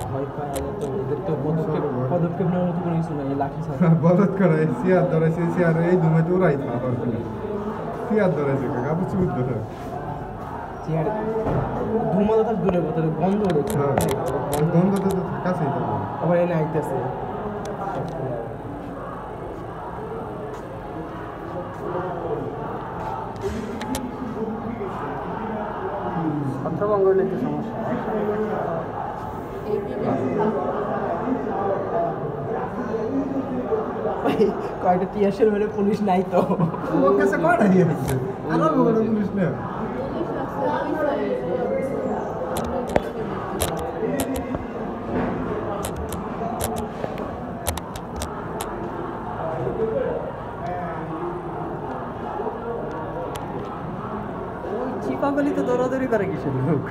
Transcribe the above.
ভয় পায় তো এদের তো পদক্ষেপ নেওয়ার মতো কোনো কিছু নাই লাঠি ছাড়া বদত করে চেয়ার ধরেছে চেয়ার এই ধুমাইতে উড়াই খাওয়ার ফলে চেয়ার ধরেছে কাকা প্রচুর ধরে চেয়ার ধুমা তো তার দূরের কথা গন্ধ ওঠে গন্ধটা তো কাছেই থাকবে আবার এনে আইতেছে ছত্রভঙ্গ হলে একটু সমস্যা কয়টা টিয়াশের মেরে পুলিশ নাই তো ওর কাছে কয়টা গিয়েছে আমার বড় পুলিশ না চিপাগলি তো দৌড়াদৌড়ি করে কিসের লোক